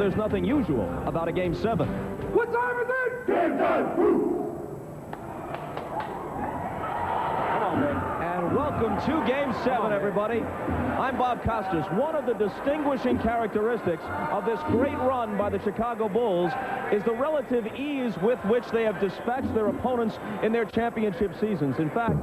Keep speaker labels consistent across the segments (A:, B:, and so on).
A: there's nothing usual about a Game 7.
B: What time is it? Game time! Woo!
A: And welcome to Game 7, everybody. I'm Bob Costas. One of the distinguishing characteristics of this great run by the Chicago Bulls is the relative ease with which they have dispatched their opponents in their championship seasons. In fact,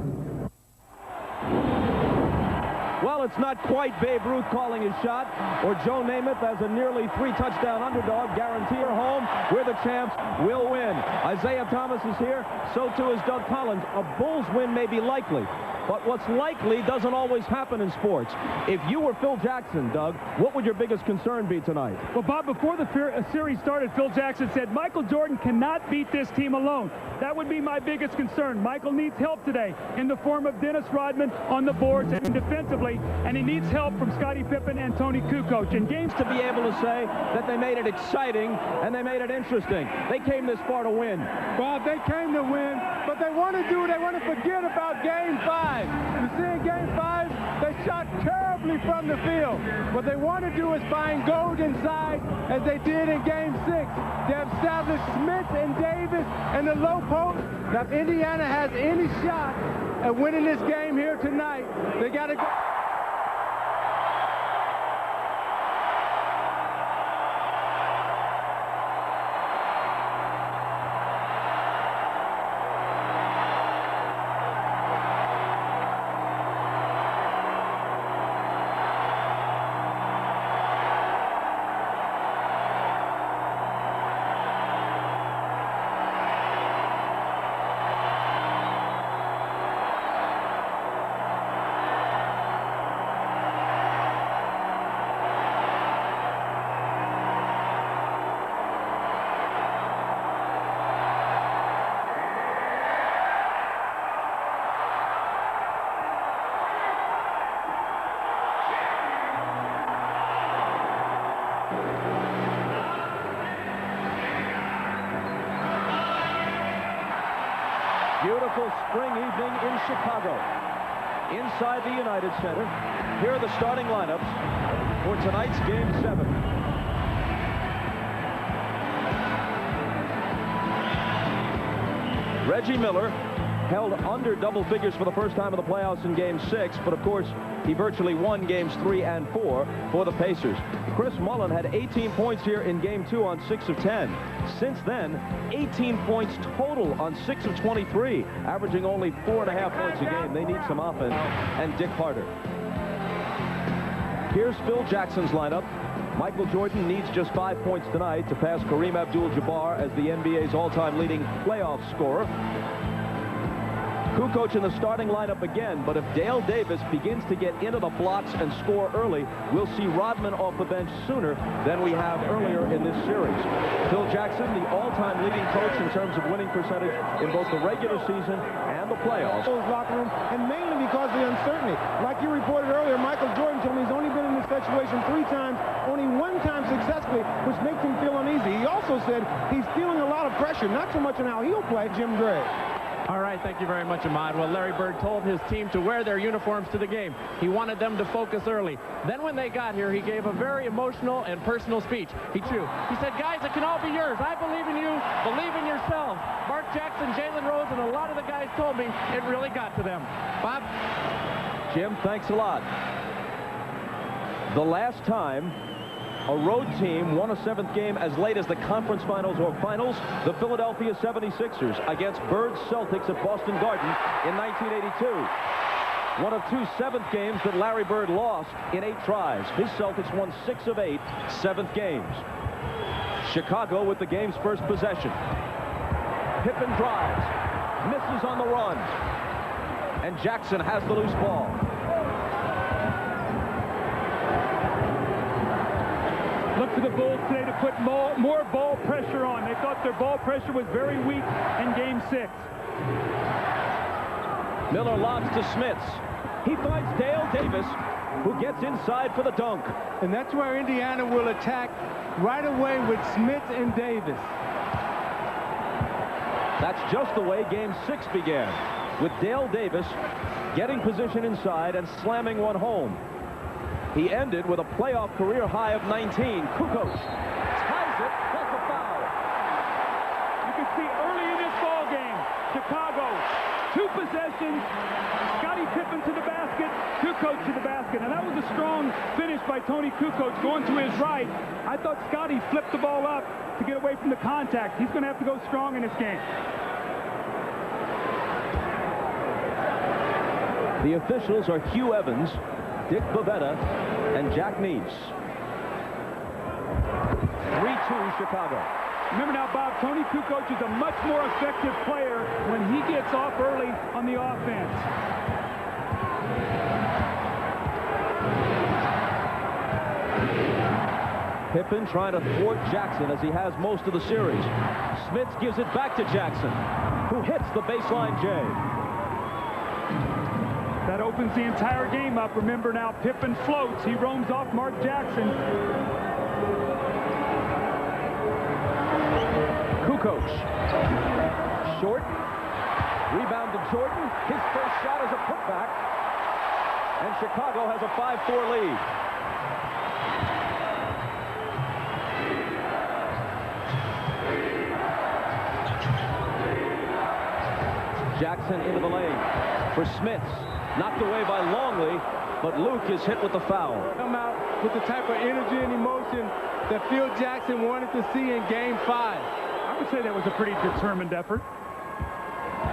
A: well, it's not quite Babe Ruth calling his shot or Joe Namath as a nearly 3-touchdown underdog guarantee her home. We're the champs. We'll win. Isaiah Thomas is here. So too is Doug Collins. A Bulls win may be likely, but what's likely doesn't always happen in sports. If you were Phil Jackson, Doug, what would your biggest concern be tonight?
C: Well, Bob, before the series started, Phil Jackson said Michael Jordan cannot beat this team alone. That would be my biggest concern. Michael needs help today in the form of Dennis Rodman on the boards and defensively, and he needs help from Scottie Pippen and Tony Kukoc. In games
A: to be able to say that they made it exciting and they made it interesting. They came this far to win.
B: Bob, they came to win, but they want to forget about Game 5. You see, in Game 5, they shot terribly from the field. What they want to do is find gold inside, as they did in Game 6. They have established Smith and Davis in the low post. Now, if Indiana has any shot at winning this game here tonight, they got to go.
A: Beautiful spring evening in Chicago. Inside the United Center, here are the starting lineups for tonight's Game 7. Reggie Miller held under double figures for the first time in the playoffs in Game 6, but of course he virtually won Games 3 and 4 for the Pacers. Chris Mullin had 18 points here in Game 2 on 6 of 10. Since then, 18 points total on 6 of 23, averaging only 4.5 points a game. They need some offense. And Dick Harder. Here's Phil Jackson's lineup. Michael Jordan needs just 5 points tonight to pass Kareem Abdul-Jabbar as the NBA's all-time leading playoff scorer. Kukoc in the starting lineup again, but if Dale Davis begins to get into the blocks and score early, we'll see Rodman off the bench sooner than we have earlier in this series. Phil Jackson, the all-time leading coach in terms of winning percentage in both the regular season and the playoffs.
B: Locker room, and mainly because of the uncertainty. Like you reported earlier, Michael Jordan told me he's only been in this situation 3 times, only 1 time successfully, which makes him feel uneasy. He also said he's feeling a lot of pressure, not so much on how he'll play. Jim Gray.
D: All right, thank you very much, Ahmad. Well, Larry Bird told his team to wear their uniforms to the game. He wanted them to focus early. Then when they got here, he gave a very emotional and personal speech. He said, guys, it can all be yours. I believe in you. Believe in yourselves. Mark Jackson, Jalen Rose, and a lot of the guys told me it really got to them. Bob?
A: Jim, thanks a lot. The last time a road team won a 7th game as late as the conference finals or finals, the Philadelphia 76ers against Bird's Celtics at Boston Garden in 1982. One of 2 7th games that Larry Bird lost in 8 tries. His Celtics won 6 of 8 7th games. Chicago with the game's first possession. Pippen drives, misses on the run, and Jackson has the loose ball.
C: Look for the Bulls today to put more ball pressure on. They thought their ball pressure was very weak in Game 6.
A: Miller lobs to Smits. He finds Dale Davis, who gets inside for the dunk.
B: And that's where Indiana will attack right away with Smith and Davis.
A: That's just the way Game 6 began, with Dale Davis getting position inside and slamming one home. He ended with a playoff career high of 19. Kukoc
C: basket. And that was a strong finish by Tony Kukoc going to his right. I thought Scotty flipped the ball up to get away from the contact. He's going to have to go strong in this game.
A: The officials are Hugh Evans, Dick Bavetta, and Jack Neese. 3-2 Chicago.
C: Remember now, Bob, Tony Kukoc is a much more effective player when he gets off early on the offense.
A: Pippen trying to thwart Jackson as he has most of the series. Smith gives it back to Jackson, who hits the baseline J.
C: That opens the entire game up. Remember now, Pippen floats. He roams off Mark Jackson.
A: Kukoc. Short. Rebound to Jordan. His first shot is a putback. And Chicago has a 5-4 lead. Jackson into the lane for Smith. Knocked away by Longley, but Luke is hit with the foul.
B: Come out with the type of energy and emotion that Phil Jackson wanted to see in Game 5.
C: I would say that was a pretty determined effort.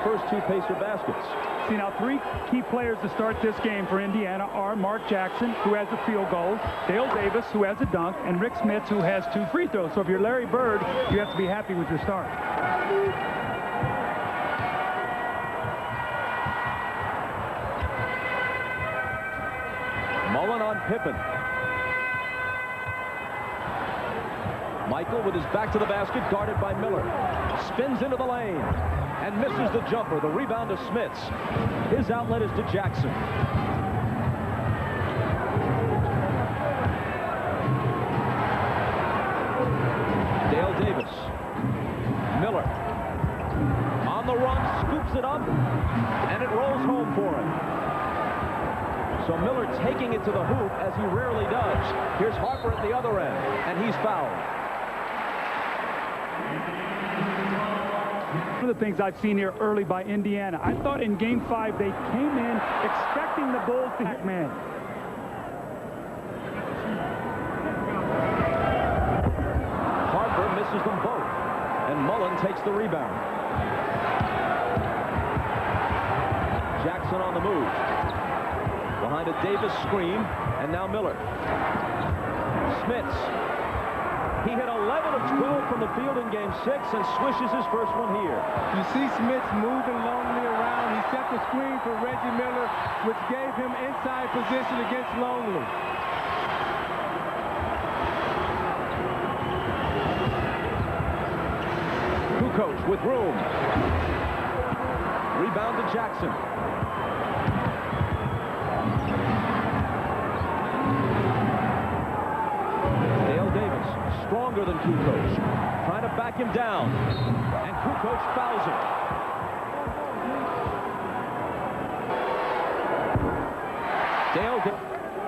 A: First two Pacer baskets.
C: See, now three key players to start this game for Indiana are Mark Jackson, who has a field goal, Dale Davis, who has a dunk, and Rick Smith, who has 2 free throws. So if you're Larry Bird, you have to be happy with your start.
A: Mullen on Pippen. Michael with his back to the basket, guarded by Miller. Spins into the lane and misses the jumper. The rebound to Smith's. His outlet is to Jackson. Dale Davis. Miller. On the run, scoops it up, and it rolls home for him. So Miller taking it to the hoop, as he rarely does. Here's Harper at the other end, and he's fouled.
C: One of the things I've seen here early by Indiana, I thought in Game 5 they came in expecting the Bulls to hit man.
A: Harper misses them both, and Mullen takes the rebound. Jackson on the move. Behind a Davis screen, and now Miller. Smits. He hit 11 of 12 from the field in Game 6 and swishes his first one here.
B: You see Smits moving Longley around. He set the screen for Reggie Miller, which gave him inside position against Longley.
A: Kukoc with room. Rebound to Jackson. Stronger than Kukoc, trying to back him down, and Kukoc fouls him. Dale,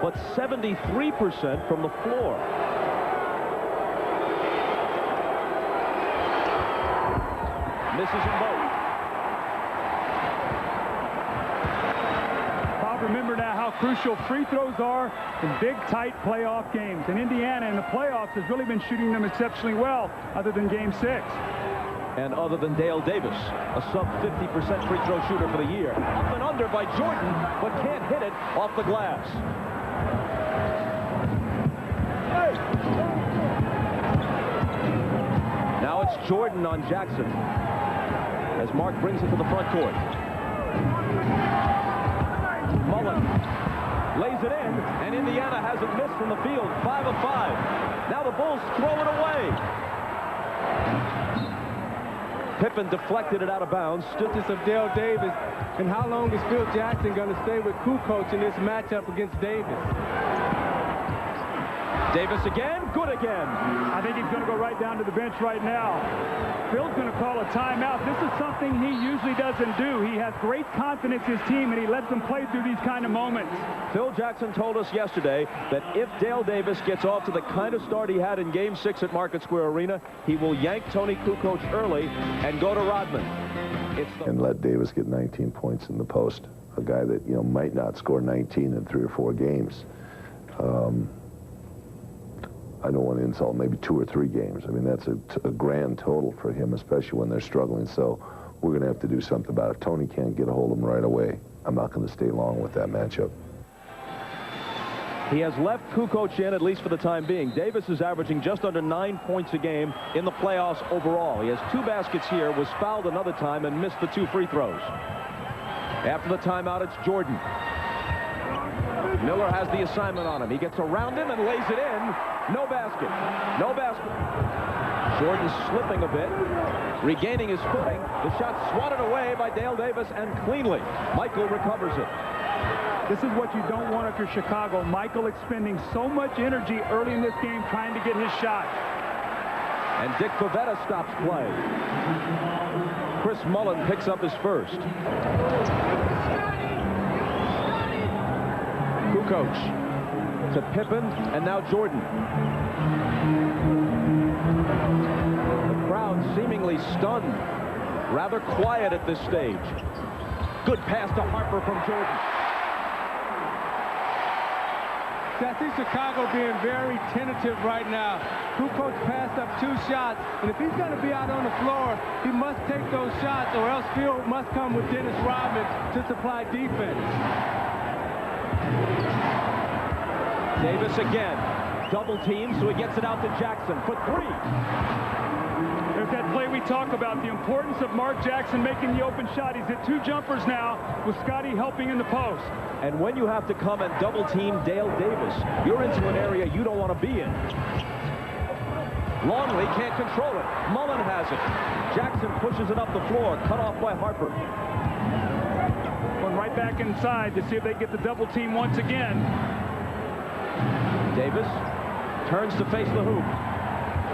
A: but 73% from the floor. Misses them both.
C: Remember now how crucial free throws are in big, tight playoff games. And Indiana in the playoffs has really been shooting them exceptionally well, other than Game 6.
A: And other than Dale Davis, a sub-50% free throw shooter for the year. Up and under by Jordan, but can't hit it off the glass. Now it's Jordan on Jackson, as Mark brings it to the front court. Mullen lays it in, and Indiana hasn't missed from the field. 5 of 5. Now the Bulls throw it away. Pippen deflected it out of bounds.
B: Stitches of Dale Davis. And how long is Phil Jackson going to stay with Kukoc in this matchup against Davis?
A: Davis again, good again.
C: I think he's going to go right down to the bench right now. Phil's going to call a timeout. This is something he usually doesn't do. He has great confidence in his team, and he lets them play through these kind of moments.
A: Phil Jackson told us yesterday that if Dale Davis gets off to the kind of start he had in Game 6 at Market Square Arena, he will yank Tony Kukoc early and go to Rodman.
E: And let Davis get 19 points in the post. a guy that, you know, might not score 19 in 3 or 4 games. I don't want to insult maybe 2 or 3 games. I mean, that's a grand total for him, especially when they're struggling. So we're going to have to do something about it. If Tony can't get a hold of him right away, I'm not going to stay long with that matchup.
A: He has left Kukoc in, at least for the time being. Davis is averaging just under 9 points a game in the playoffs overall. He has 2 baskets here, was fouled another time, and missed the 2 free throws. After the timeout, it's Jordan. Miller has the assignment on him. He gets around him and lays it in. No basket. No basket. Jordan slipping a bit, regaining his footing. The shot swatted away by Dale Davis, and cleanly. Michael recovers it.
C: This is what you don't want if you're Chicago. Michael expending so much energy early in this game trying to get his shot.
A: And Dick Pavetta stops play. Chris Mullen picks up his first. Kukoc to Pippen, and now Jordan. The crowd seemingly stunned, rather quiet at this stage. Good pass to Harper from Jordan.
B: I see Chicago being very tentative right now. Kukoc passed up 2 shots, and if he's going to be out on the floor, he must take those shots, or else Field must come with Dennis Rodman to supply defense.
A: Davis again, double team, so he gets it out to Jackson for 3.
C: There's that play we talk about, the importance of Mark Jackson making the open shot. He's hit 2 jumpers now, with Scotty helping in the post.
A: And when you have to come and double team Dale Davis, you're into an area you don't want to be in. Longley can't control it. Mullen has it. Jackson pushes it up the floor, cut off by Harper.
C: Going right back inside to see if they get the double team once again.
A: Davis turns to face the hoop.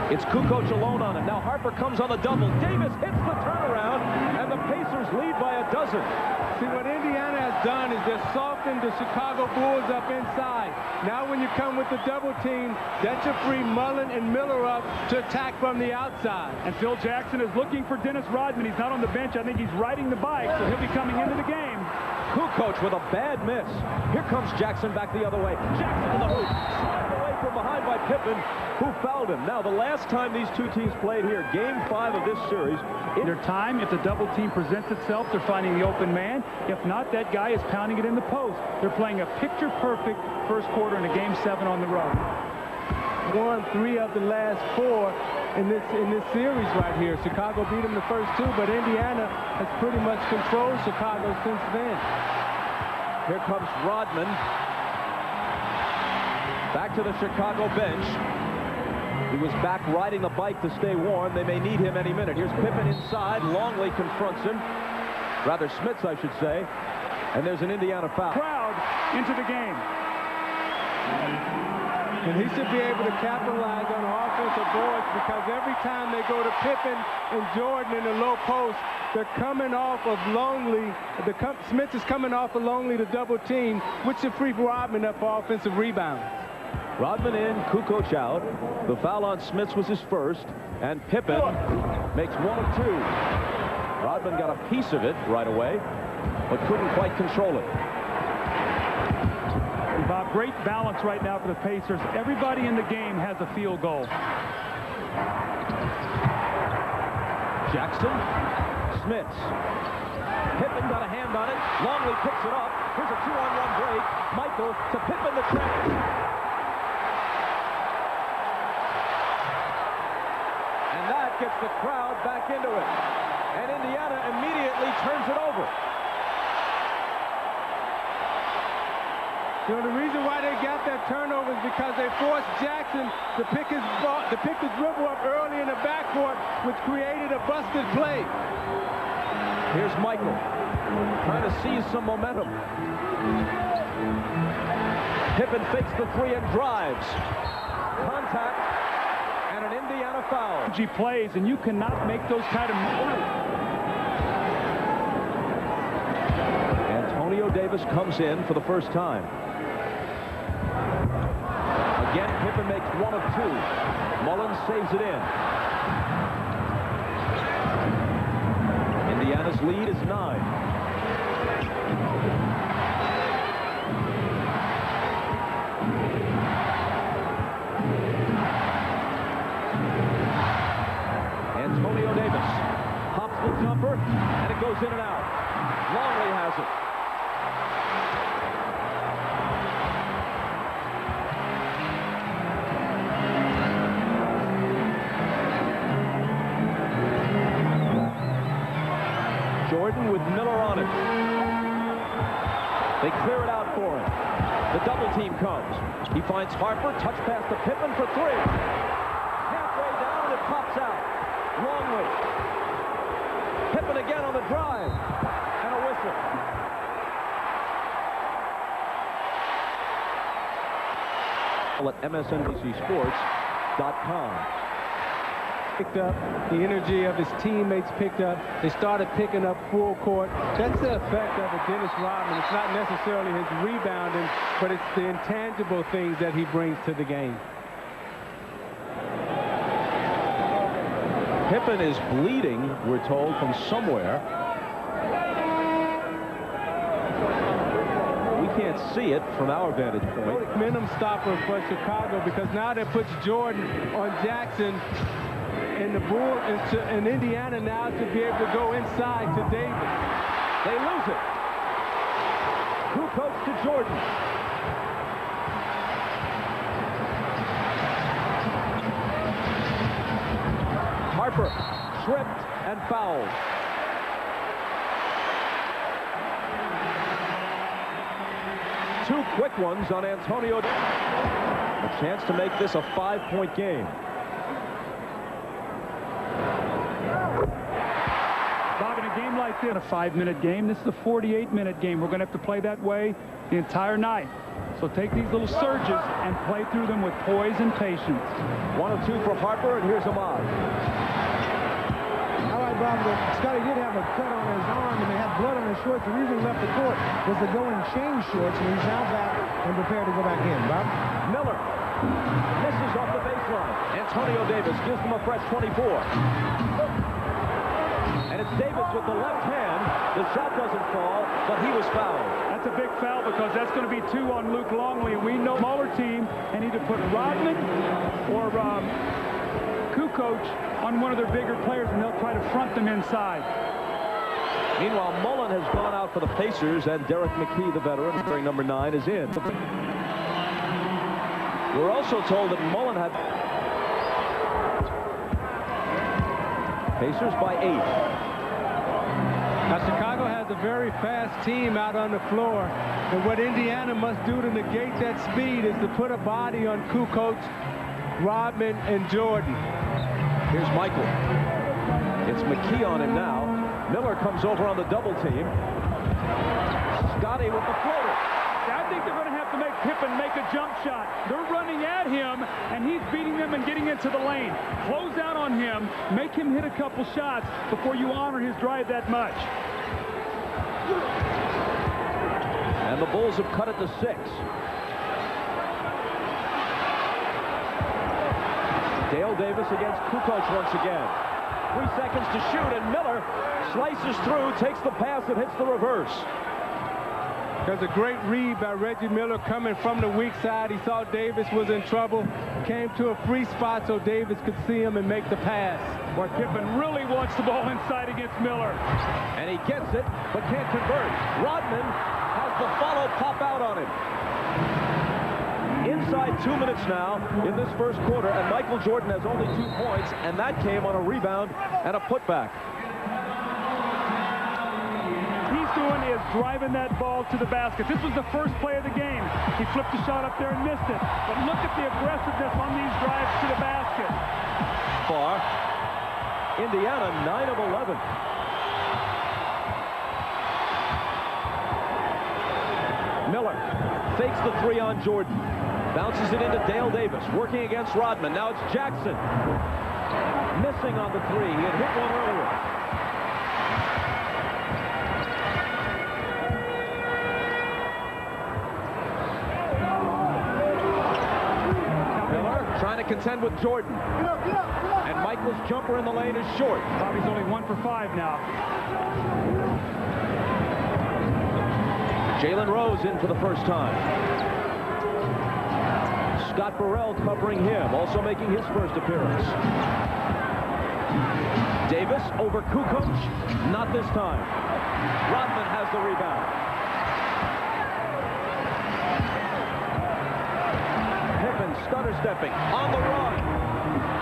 A: It's Kukoc alone on him. Now Harper comes on the double. Davis hits the turnaround, and the Pacers lead by a dozen.
B: See, what Indiana has done is they've softened the Chicago Bulls up inside. Now when you come with the double team, that should free Mullen and Miller up to attack from the outside.
C: And Phil Jackson is looking for Dennis Rodman. He's not on the bench. I think he's riding the bike, so he'll be coming into the game.
A: Kukoc with a bad miss. Here comes Jackson back the other way. Jackson in the hoop. Slapped away from behind by Pippen, who fouled him. Now, the last time these 2 teams played here, Game 5 of this series.
C: Their time, if the double team presents itself, they're finding the open man. If not, that guy is pounding it in the post. They're playing a picture-perfect first quarter in a Game 7 on the road.
B: Won 3 of the last 4 in this series right here. Chicago beat them the first 2, but Indiana has pretty much controlled Chicago since then.
A: Here comes Rodman. Back to the Chicago bench. He was back riding the bike to stay warm. They may need him any minute. Here's Pippen inside. Longley confronts him. Rather, Smits, I should say. And there's an Indiana foul.
C: Crowd into the game.
B: And he should be able to capitalize on offensive boards, because every time they go to Pippen and Jordan in the low post, they're coming off of Longley. Smith is coming off of Longley to double team, which should free Rodman up for offensive rebounds.
A: Rodman in, Kukoc out. The foul on Smits was his first, and Pippen makes 1 of 2. Rodman got a piece of it right away, but couldn't quite control it.
C: Bob, great balance right now for the Pacers. Everybody in the game has a field goal.
A: Jackson, Smits. Pippen got a hand on it. Longley picks it up. Here's a 2-on-1 break. Michael to Pippen the track. And that gets the crowd back into it. And Indiana immediately turns it over.
B: You know, the reason why they got that turnover is because they forced Jackson to pick his dribble up early in the backcourt, which created a busted play.
A: Here's Michael trying to seize some momentum. Pippen fakes the 3 and drives. Contact and an Indiana foul.
C: He plays, and you cannot make those kind of moves.
A: Antonio Davis comes in for the first time. Again, Pippen makes 1 of 2. Mullen saves it in. Indiana's lead is 9. Antonio Davis pops the jumper, and it goes in and out. Longley has it. Jordan with Miller on it. They clear it out for him. The double team comes. He finds Harper, touch pass to Pippen for three. Halfway down, and it pops out. Longley. Pippen again on the drive. And a whistle. At MSNBCSports.com.
B: Picked up, the energy of his teammates picked up. They started picking up full court. That's the effect of a Dennis Rodman. It's not necessarily his rebounding, but it's the intangible things that he brings to the game.
A: Pippen is bleeding, we're told, from somewhere. We can't see it from our vantage point.
B: Momentum stopper for Chicago, because now that puts Jordan on Jackson. And the Bulls in Indiana now to be able to go inside to Davis.
A: They lose it. Kukoc to Jordan. Harper tripped and fouled. Two quick ones on Antonio. A chance to make this a 5-point game.
C: Like this, a 5-minute game. This is a 48-minute game. We're going to have to play that way the entire night. So take these little surges and play through them with poise and patience.
A: 1 of 2 for Harper, and here's Ahmad.
F: All right, Bob, Scotty did have a cut on his arm, and they had blood on his shorts. The reason he left the court was to go and change shorts, and he's now back and prepared to go back in. Bob?
A: Miller misses off the baseline. Antonio Davis gives him a fresh 24. And it's Davis with the left hand. The shot doesn't fall, but he was fouled.
C: That's a big foul because that's going to be 2 on Luke Longley. And we know Muller team and either put Rodman or Kukoc on one of their bigger players, and they'll try to front them inside.
A: Meanwhile, Mullen has gone out for the Pacers, and Derek McKee, the veteran, wearing number 9, is in. We're also told that Mullen had Pacers by 8.
B: Now, Chicago has a very fast team out on the floor, and what Indiana must do to negate that speed is to put a body on Kukoc, Rodman, and Jordan.
A: Here's Michael. It's McKee on him now. Miller comes over on the double team. Scotty with the floater.
C: I think they're going to have to make Pippen make a jump shot. They're running at him, and he's beating them and getting into the lane. Close out on him, make him hit a couple shots before you honor his drive that much.
A: And the Bulls have cut it to 6. Dale Davis against Kukoc once again. 3 seconds to shoot, and Miller slices through, takes the pass, and hits the reverse.
B: There's a great read by Reggie Miller coming from the weak side. He saw Davis was in trouble, came to a free spot so Davis could see him and make the pass.
C: Boy, Pippen really wants the ball inside against Miller.
A: And he gets it, but can't convert. Rodman has the follow pop out on him. Inside 2 minutes now in this first quarter, and Michael Jordan has only 2 points, and that came on a rebound and a putback.
C: Doing is driving that ball to the basket. This was the first play of the game. He flipped the shot up there and missed it. But look at the aggressiveness on these drives to the basket.
A: Far. Indiana 9 of 11. Miller fakes the 3 on Jordan. Bounces it into Dale Davis, working against Rodman. Now it's Jackson. Missing on the 3. He had hit one earlier. Trying to contend with Jordan. And Michael's jumper in the lane is short.
C: Bobby's only 1 for 5 now.
A: Jalen Rose in for the first time. Scott Burrell covering him, also making his first appearance. Davis over Kukoc, not this time. Rodman has the rebound. Pippen stutter stepping on the run.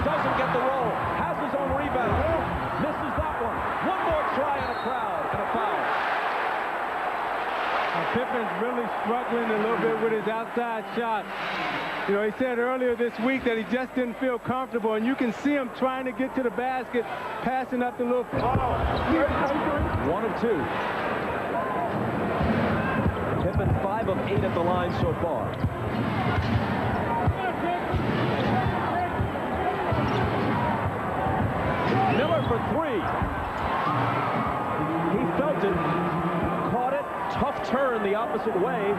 A: Doesn't get the roll, has his own rebound. Misses that one. One more try and a crowd and a foul.
B: Pippen's really struggling a little bit with his outside shot. You know, he said earlier this week that he just didn't feel comfortable, and you can see him trying to get to the basket, passing up the little...
A: 1 of 2. Pippen 5 of 8 at the line so far. Miller for 3. He felt it, caught it, tough turn the opposite way,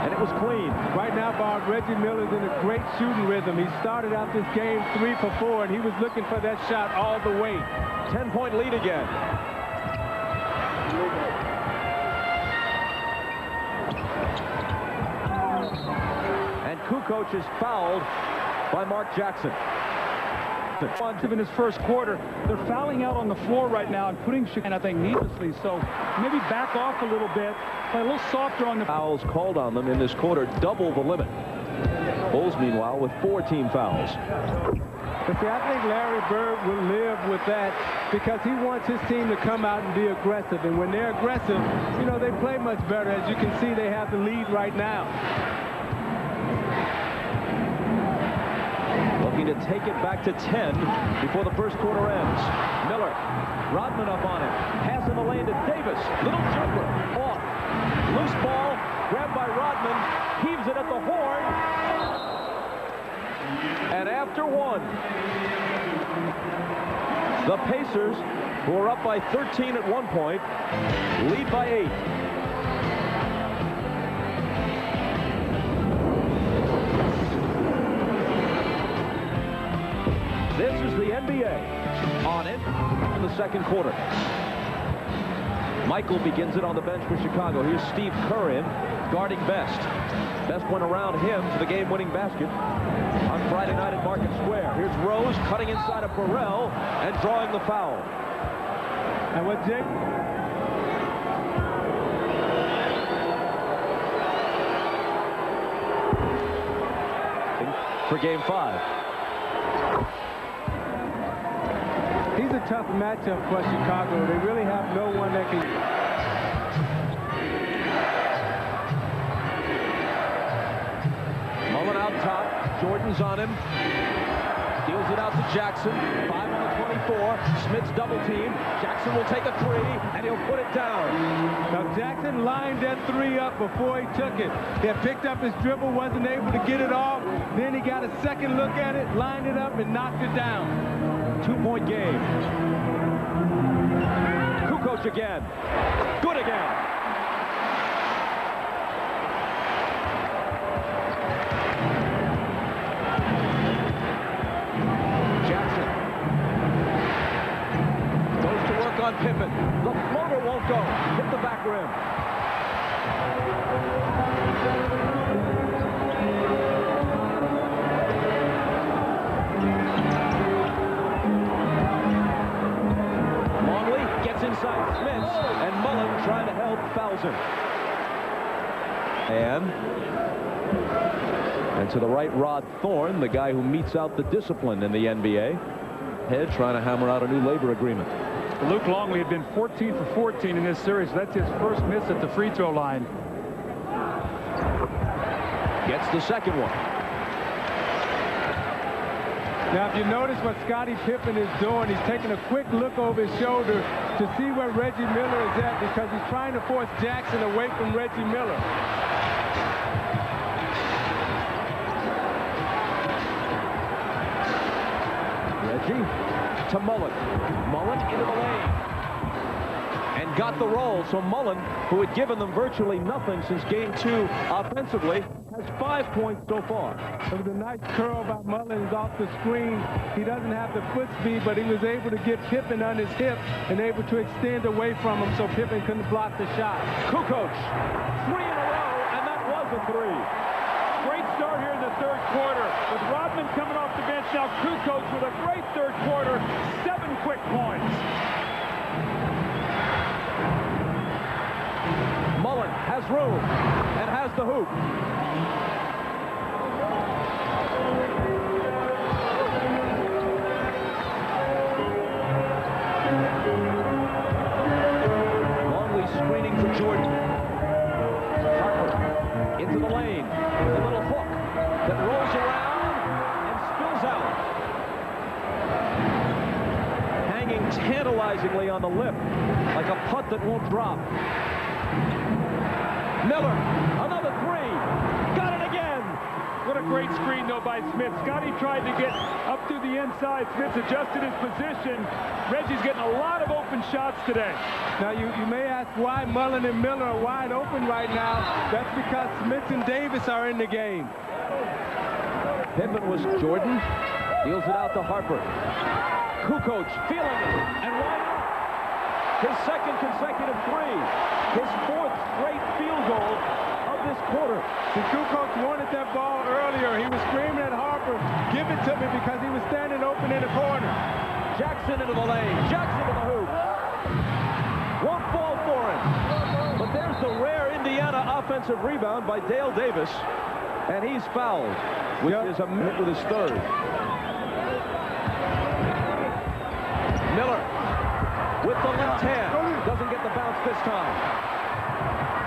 A: and it was clean.
B: Right now, Bob, Reggie Miller's in a great shooting rhythm. He started out this game 3 for 4, and he was looking for that shot all the way.
A: 10-point lead again. And Kukoc is fouled by Mark Jackson.
C: In his first quarter, they're fouling out on the floor right now and putting Chicago, I think, needlessly. So maybe back off a little bit, play a little softer on the
A: fouls called on them in this quarter, double the limit. Bulls, meanwhile, with 4 team fouls.
B: But see, I think Larry Bird will live with that because he wants his team to come out and be aggressive. And when they're aggressive, you know, they play much better. As you can see, they have the lead right now.
A: Looking to take it back to 10 before the first quarter ends. Miller, Rodman up on him. Pass in the lane to Davis. Little jumper, off. Loose ball, grabbed by Rodman. Heaves it at the horn. And after 1, the Pacers, who are up by 13 at one point, lead by 8. This is the NBA on it in the second quarter. Michael begins it on the bench for Chicago. Here's Steve Kerr in, guarding Best. Best went around him for the game-winning basket on Friday night at Market Square. Here's Rose cutting inside of Burrell and drawing the foul.
B: And what Jake...
A: for Game 5.
B: He's a tough matchup for Chicago. They really have no one that can...
A: Mullen out top. Jordan's on him. Deals it out to Jackson. 5 on the 24. Smith's double team. Jackson will take a 3, and he'll put it down.
B: Now, Jackson lined that 3 up before he took it. He had picked up his dribble, wasn't able to get it off. Then he got a second look at it, lined it up, and knocked it down.
A: 2-point game. Kukoc again. Good again. Jackson goes to work on Pippen. The floater won't go. Hit the back rim. Inside Smith, and Mullen trying to help, fouls him. And to the right, Rod Thorne, the guy who meets out the discipline in the NBA. Head trying to hammer out a new labor agreement.
C: Luke Longley had been 14 for 14 in this series. That's his first miss at the free throw line.
A: Gets the second one.
B: Now, if you notice what Scottie Pippen is doing, he's taking a quick look over his shoulder to see where Reggie Miller is at because he's trying to force Jackson away from Reggie Miller. Reggie
A: to Mullen. Mullen into the lane. And got the roll. So Mullen, who had given them virtually nothing since game 2 offensively, has 5 points so far.
B: It was a nice curl by Mullins off the screen. He doesn't have the foot speed, but he was able to get Pippen on his hip and able to extend away from him so Pippen couldn't block the shot.
A: Kukoc, 3 in a row, and that was a 3.
C: Great start here in the third quarter. With Rodman coming off the bench, now Kukoc with a great third quarter, 7 quick points.
A: Mullen has room and has the hoop. Longley screening for Jordan. Harper into the lane. A little hook that rolls around and spills out. Hanging tantalizingly on the lip like a putt that won't drop. Miller, another 3. Got it again.
C: What a great screen, though, by Smith. Scotty tried to get up to the inside. Smith adjusted his position. Reggie's getting a lot of open shots today.
B: Now, you may ask why Mullen and Miller are wide open right now. That's because Smith and Davis are in the game.
A: Pippen was Jordan. Deals it out to Harper. Kukoc feeling it. And why not? His second consecutive 3. His 4th straight field goal of this quarter.
B: The Kukoc wanted that ball earlier. He was screaming at Harper, give it to me, because he was standing open in the corner.
A: Jackson into the lane. Jackson to the hoop. Won't fall for him. But there's the rare Indiana offensive rebound by Dale Davis. And he's fouled, which is a minute with his 3rd. Miller with the left hand. Doesn't get the bounce this time.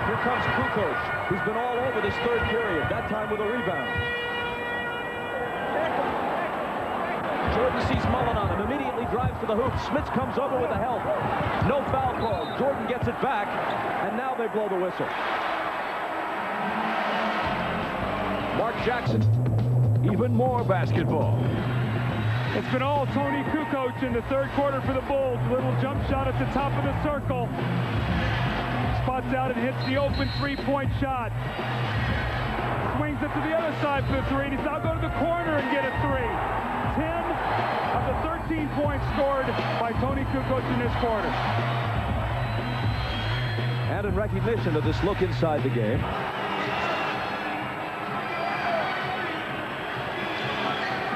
A: Here comes Kukoc, who's been all over this 3rd period, that time with a rebound. Jordan sees Mullen on him, immediately drives to the hoop. Smith comes over with the help. No foul call. Jordan gets it back, and now they blow the whistle. Mark Jackson, even more basketball.
C: It's been all Tony Kukoc in the third quarter for the Bulls. Little jump shot at the top of the circle. Spots out and hits the open 3-point shot. Swings it to the other side for the 3. He's now go to the corner and get a 3. 10 of the 13 points scored by Tony Kukoc in this quarter.
A: And in recognition of this look inside the game,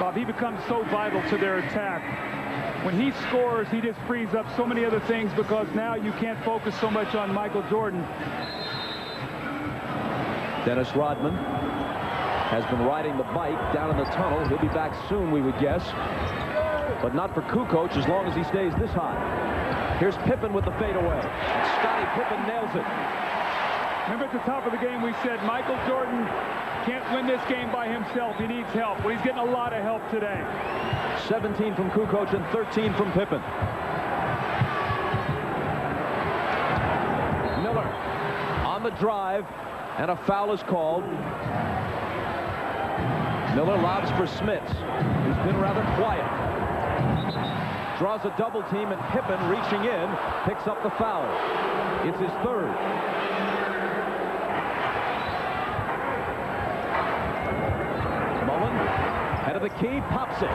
C: Bob, he becomes so vital to their attack. When he scores, he just frees up so many other things because now you can't focus so much on Michael Jordan.
A: Dennis Rodman has been riding the bike down in the tunnel. He'll be back soon, we would guess. But not for Kukoc as long as he stays this high. Here's Pippen with the fadeaway. And Scottie Pippen nails it.
C: Remember at the top of the game we said Michael Jordan can't win this game by himself. He needs help. Well, he's getting a lot of help today.
A: 17 from Kukoc and 13 from Pippen. Miller on the drive, and a foul is called. Miller lobs for Smith, who's been rather quiet. Draws a double team, and Pippen, reaching in, picks up the foul. It's his 3rd. Mullen, head of the key, pops it.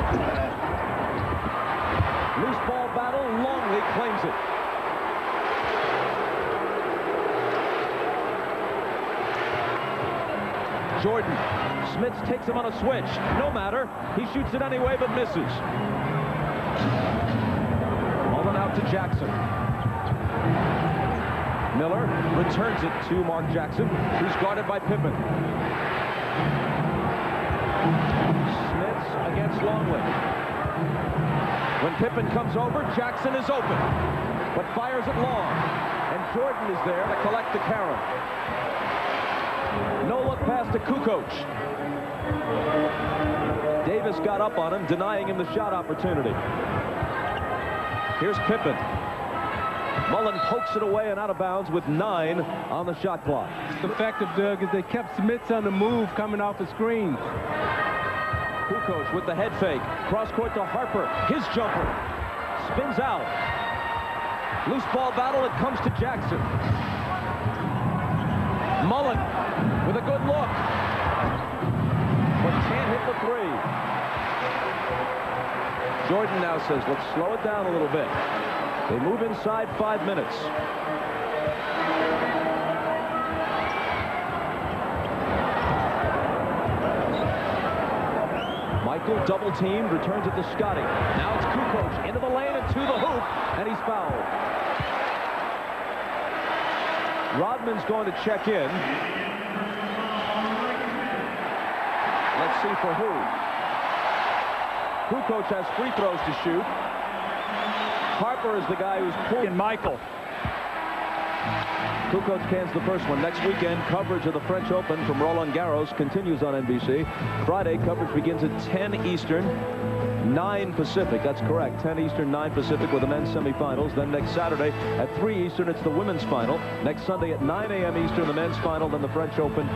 A: Loose ball battle, Longley claims it. Jordan, Smith takes him on a switch. No matter, he shoots it anyway, but misses. Mullen out to Jackson. Miller returns it to Mark Jackson, who's guarded by Pippen. Smith's against Longley. When Pippen comes over, Jackson is open, but fires it long. And Jordan is there to collect the carry. No look pass to Kukoc. Davis got up on him, denying him the shot opportunity. Here's Pippen. Mullen pokes it away and out of bounds with 9 on the shot clock.
B: The effective, Doug, is they kept Smith on the move coming off the screen.
A: Kukoc with the head fake. Cross court to Harper. His jumper spins out. Loose ball battle. It comes to Jackson. Mullen with a good look. But can't hit the three. Jordan now says, let's slow it down a little bit. They move inside 5 minutes. Michael double teamed, returns it to Scotty. Now it's Kukoc into the lane and to the hoop, and he's fouled. Rodman's going to check in. Let's see for who. Kukoc has free throws to shoot. Harper is the guy who's pulled.
C: And Michael.
A: Kukoc cans the first one. Next weekend, coverage of the French Open from Roland Garros continues on NBC. Friday, coverage begins at 10 Eastern, 9 Pacific. That's correct. 10 Eastern, 9 Pacific with the men's semifinals. Then next Saturday at 3 Eastern, it's the women's final. Next Sunday at 9 a.m. Eastern, the men's final. Then the French Open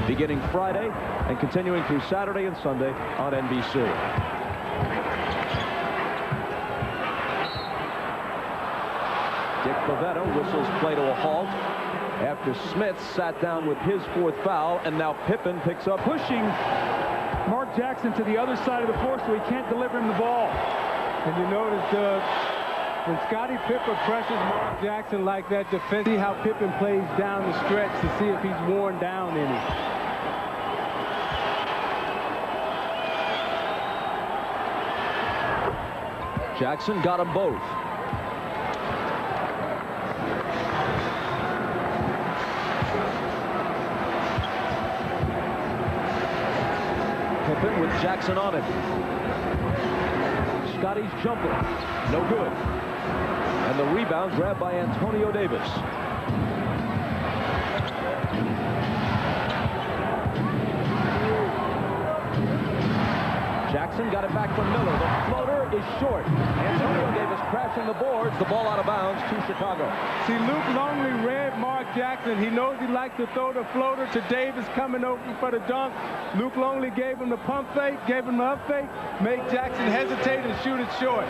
A: beginning Friday and continuing through Saturday and Sunday on NBC. Dick Bavetta whistles play to a halt after Smith sat down with his 4th foul, and now Pippen picks up.
C: Pushing Mark Jackson to the other side of the floor so he can't deliver him the ball.
B: And you notice, Doug, when Scottie Pippen pressures Mark Jackson like that, defense, see how Pippen plays down the stretch to see if he's worn down any.
A: Jackson got them both. Pippen with Jackson on it. Scotty's jumper, no good. And the rebound grabbed by Antonio Davis. Jackson got it back from Miller. The floater is short. Antonio Davis crashing the boards. The ball out of bounds to Chicago.
B: See, Luke Longley read Mark Jackson. He knows he likes to throw the floater to Davis coming open for the dunk. Luke Longley gave him the pump fake, gave him the up fake, made Jackson hesitate and shoot it short.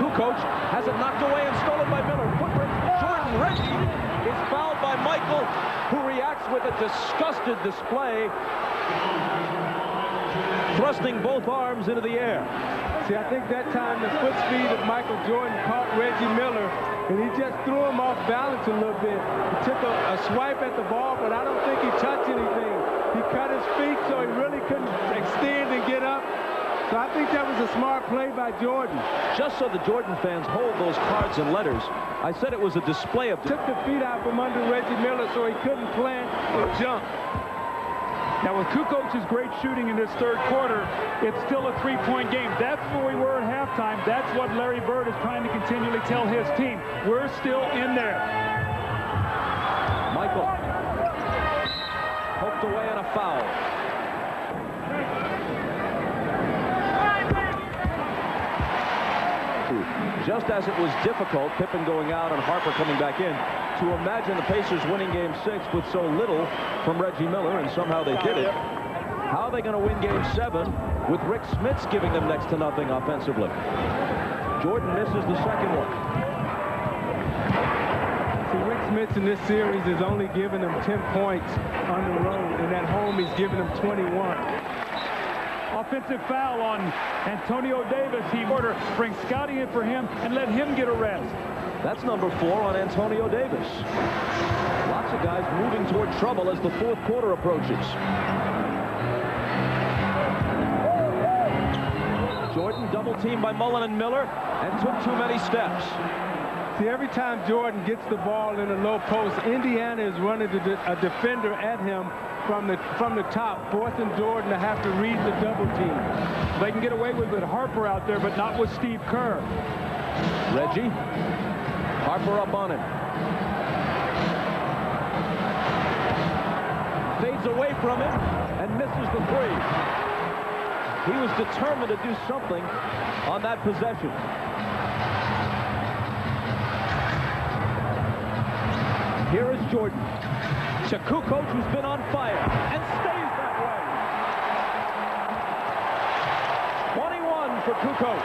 A: Kukoc has it knocked away and stolen by Miller. Footprint. Jordan Reggie is fouled by Michael, who reacts with a disgusted display, thrusting both arms into the air.
B: See, I think that time the foot speed of Michael Jordan caught Reggie Miller, and he just threw him off balance a little bit. He took a swipe at the ball, but I don't think he touched anything. He cut his feet, so he really couldn't extend and get up. So I think that was a smart play by Jordan.
A: Just so the Jordan fans hold those cards and letters, I said it was a display of...
B: Took the feet out from under Reggie Miller so he couldn't plant or jump.
C: Now, with Kukoc's great shooting in this 3rd quarter, it's still a 3-point game. That's where we were at halftime. That's what Larry Bird is trying to continually tell his team. We're still in there.
A: Michael poked away on a foul. Just as it was difficult, Pippen going out and Harper coming back in, to imagine the Pacers winning Game 6 with so little from Reggie Miller, and somehow they did it. How are they going to win Game 7 with Rick Smits giving them next to nothing offensively? Jordan misses the second one.
B: See, Rick Smits in this series has only given them 10 points on the road, and at home he's given them 21.
C: Offensive foul on Antonio Davis. He order bring Scotty in for him and let him get a rest.
A: That's number 4 on Antonio Davis. Lots of guys moving toward trouble as the 4th quarter approaches. Jordan double teamed by Mullen and Miller and took too many steps.
B: See, every time Jordan gets the ball in a low post, Indiana is running a defender at him from the top, forcing Jordan to have to read the double team.
C: They can get away with Harper out there, but not with Steve Kerr.
A: Reggie. Harper up on him. Fades away from him and misses the 3. He was determined to do something on that possession. Here is Jordan. To Kukoc, who's been on fire and stays that way. for Kukoc.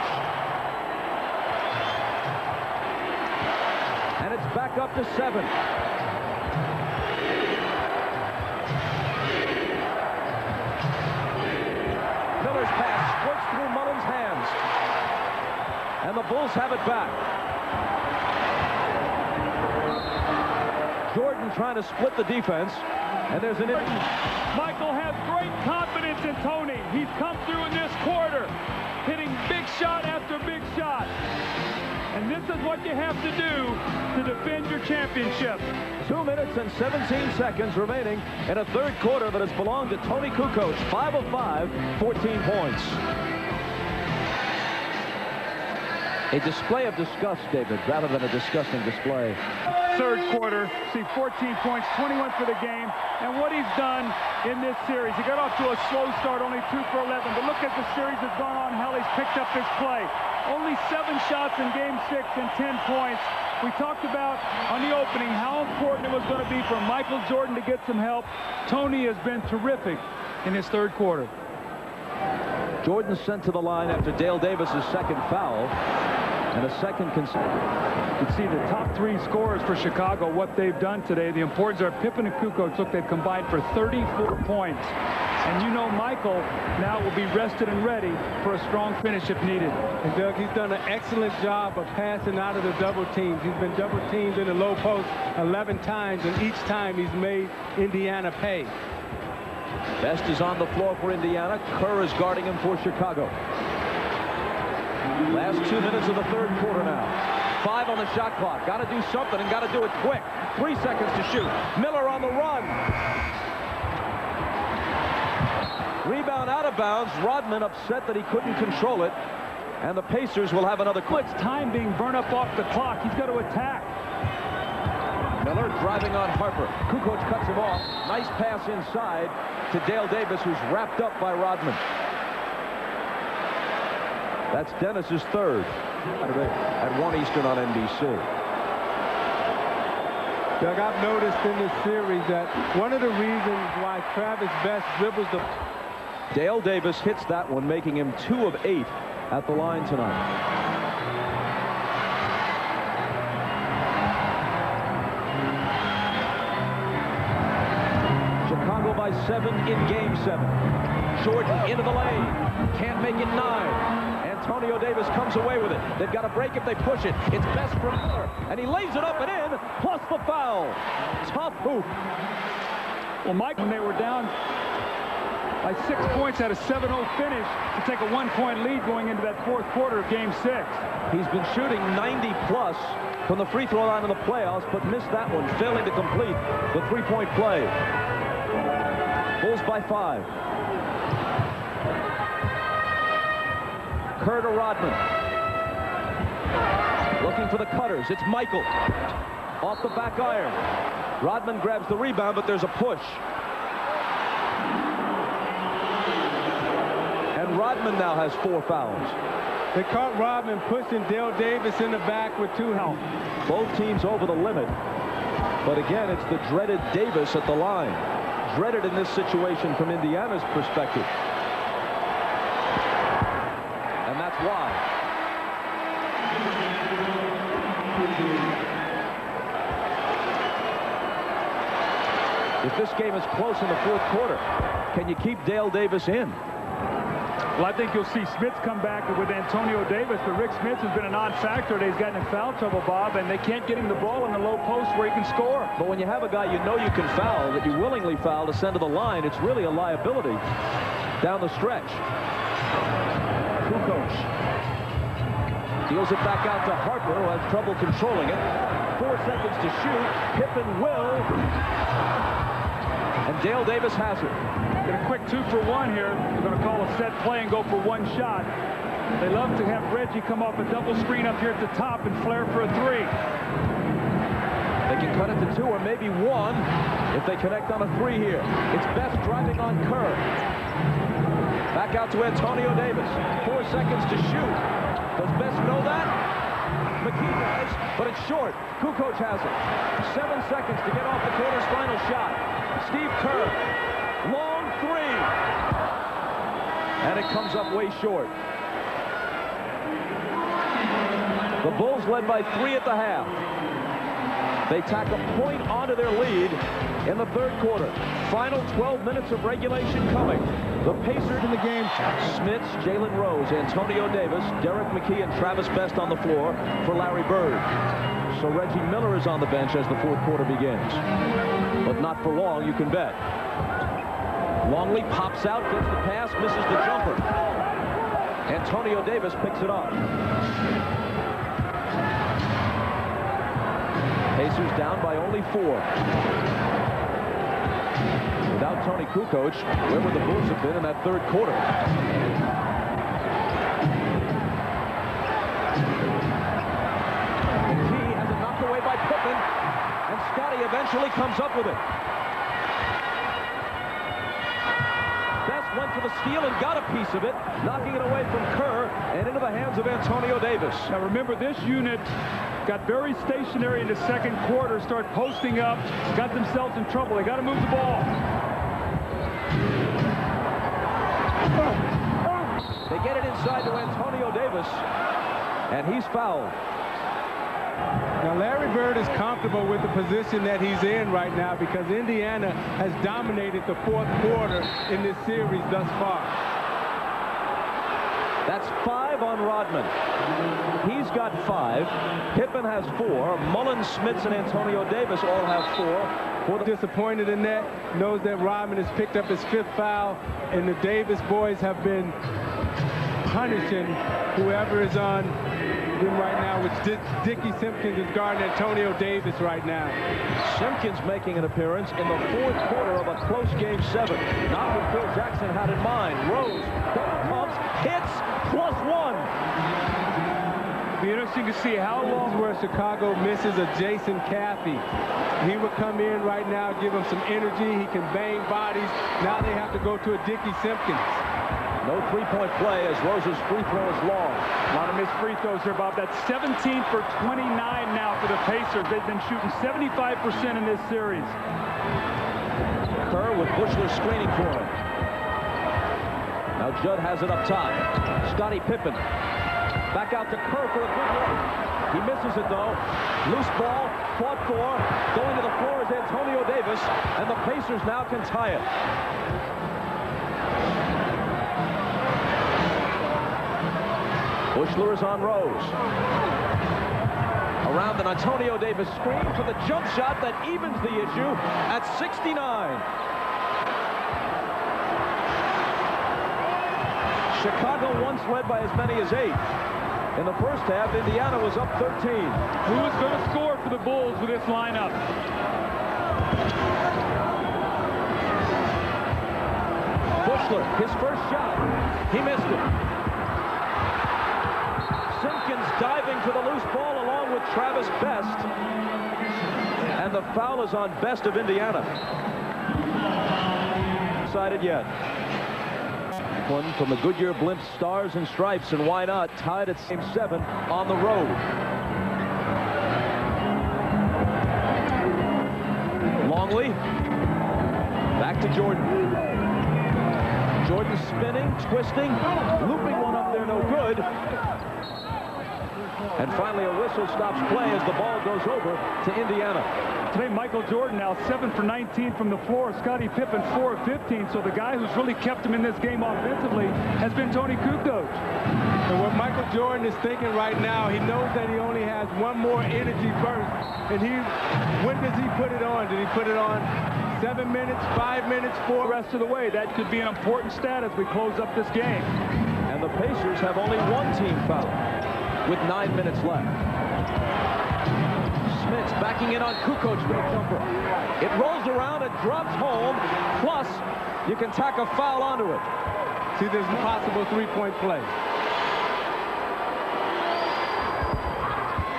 A: And it's back up to 7. Miller's pass squirts through Mullen's hands. And the Bulls have it back. Jordan trying to split the defense. And there's an...
C: Michael has great confidence in Tony. He's come through in this quarter, hitting big shot after big shot. And this is what you have to do to defend your championship.
A: 2 minutes and 17 seconds remaining in a third quarter that has belonged to Tony Kukoc. 5 of 5, 14 points. A display of disgust, David, rather than a disgusting display.
C: Third quarter, see 14 points, 21 for the game. And what he's done in this series, he got off to a slow start, only 2 for 11. But look at the series that's gone on, how he's picked up his play. Only 7 shots in Game 6 and 10 points. We talked about on the opening how important it was going to be for Michael Jordan to get some help. Tony has been terrific in his third quarter.
A: Jordan sent to the line after Dale Davis's second foul. And a second consecutive.
C: You can see the top 3 scorers for Chicago, what they've done today. The importance are Pippen and Kukoc. Look, they've combined for 34 points. And you know Michael now will be rested and ready for a strong finish if needed.
B: And Doug, he's done an excellent job of passing out of the double teams. He's been double teamed in the low post 11 times, and each time he's made Indiana pay.
A: Best is on the floor for Indiana. Kerr is guarding him for Chicago. Last 2 minutes of the third quarter now. 5 on the shot clock. Got to do something and got to do it quick. 3 seconds to shoot. Miller on the run. Rebound out of bounds. Rodman upset that he couldn't control it. And the Pacers will have another quick.
C: Time being burned up off the clock. He's got to attack.
A: Miller driving on Harper. Kukoc cuts him off. Nice pass inside to Dale Davis, who's wrapped up by Rodman. That's Dennis's third at 1 Eastern on NBC.
B: Doug, I've noticed in this series that one of the reasons why Travis Best dribbles the...
A: Dale Davis hits that one, making him 2 of 8 at the line tonight. Chicago by 7 in Game 7. Jordan into the lane. Can't make it 9. Antonio Davis comes away with it. They've got to break if they push it. It's Best for Miller. And he lays it up and in, plus the foul. Tough hoop.
C: Well, Mike, when they were down by 6 points, had a 7-0 finish to take a 1-point lead going into that fourth quarter of Game 6.
A: He's been shooting 90-plus from the free throw line in the playoffs, but missed that one, failing to complete the three-point play. Bulls by 5. Kerr to Rodman. Looking for the cutters. It's Michael. Off the back iron. Rodman grabs the rebound, but there's a push. And Rodman now has 4 fouls.
B: They caught Rodman pushing Dale Davis in the back with 2 help.
A: Both teams over the limit. But again, it's the dreaded Davis at the line. Dreaded in this situation from Indiana's perspective. And that's why. If this game is close in the fourth quarter, can you keep Dale Davis in?
C: Well, I think you'll see Smith come back with Antonio Davis, but Rick Smith has been a non-factor. He's gotten in foul trouble, Bob, and they can't get him the ball in the low post where he can score.
A: But when you have a guy you know you can foul, that you willingly foul to send to the line, it's really a liability down the stretch. Kukoc deals it back out to Harper, who has trouble controlling it. 4 seconds to shoot. Pippen will. And Dale Davis has it.
C: Get a quick 2-for-1 here. They're going to call a set play and go for 1 shot. They love to have Reggie come off a double screen up here at the top and flare for a 3.
A: They can cut it to 2 or maybe 1 if they connect on a 3 here. It's Best driving on Kerr. Back out to Antonio Davis. 4 seconds to shoot. Does Best know that? McKee does, but it's short. Kukoc has it. 7 seconds to get off the quarter's final shot. Steve Kerr. Long 3. And it comes up way short. The Bulls led by 3 at the half. They tack a point onto their lead in the third quarter. Final 12 minutes of regulation coming. The Pacers in the game. Smits, Jalen Rose, Antonio Davis, Derek McKee, and Travis Best on the floor for Larry Bird. So Reggie Miller is on the bench as the fourth quarter begins. But not for long, you can bet. Longley pops out, gets the pass, misses the jumper. Antonio Davis picks it up. Pacers down by only 4. Without Tony Kukoc, where would the Bulls have been in that third quarter? McKee has it knocked away by Pippen, and Scotty eventually comes up with it. Best went for the steal and got a piece of it, knocking it away from Kerr and into the hands of Antonio Davis.
C: Now remember, this unit got very stationary in the second quarter, start posting up, got themselves in trouble. They got to move the ball.
A: They get it inside to Antonio Davis, and he's fouled.
B: Now, Larry Bird is comfortable with the position that he's in right now because Indiana has dominated the fourth quarter in this series thus far.
A: That's 5 on Rodman. He's got 5. Pippen has 4. Mullins, Smits, and Antonio Davis all have 4.
B: Disappointed in that. Knows that Rodman has picked up his 5th foul, and the Davis boys have been punishing whoever is on them right now, which Dickie Simpkins is guarding Antonio Davis right now.
A: Simpkins making an appearance in the fourth quarter of a close game 7. Not what Phil Jackson had in mind. Rose, double pumps, hits, +1.
C: It'll be interesting to see how long
B: where Chicago misses a Jason Caffey. He would come in right now, give him some energy. He can bang bodies. Now they have to go to a Dickie Simpkins.
A: No three-point play as Rose's free throw is long.
C: A lot of missed free throws here, Bob. That's 17 for 29 now for the Pacers. They've been shooting 75% in this series.
A: Kerr with Bushler screening for him. Now Judd has it up top. Scottie Pippen. Back out to Kerr for a good look. He misses it, though. Loose ball, fought for. Going to the floor is Antonio Davis, and the Pacers now can tie it. Bushler is on Rose. Around an Antonio Davis screen for the jump shot that evens the issue at 69. Chicago once led by as many as 8. In the first half, Indiana was up 13.
C: Who is going to score for the Bulls with this lineup?
A: Bushler, his first shot. He missed it. Simpkins diving for the loose ball along with Travis Best. And the foul is on Best of Indiana. Decided yet. One from the Goodyear Blimp Stars and Stripes, and why not? Tied at game 7 on the road. Longley. Back to Jordan. Jordan spinning, twisting, looping one up there, no good. And finally a whistle stops play as the ball goes over to Indiana.
C: Today, Michael Jordan now 7 for 19 from the floor. Scottie Pippen 4 of 15. So the guy who's really kept him in this game offensively has been Tony Kukoc.
B: And what Michael Jordan is thinking right now, he knows that he only has one more energy burst. And when does he put it on? Did he put it on 7 minutes, 5 minutes, 4?
C: The rest of the way, that could be an important stat as we close up this game.
A: And the Pacers have only one team foul with 9 minutes left. Smits backing in on Kukoc with a jumper. It rolls around and drops home. Plus, you can tack a foul onto it.
B: See, there's a possible three-point play.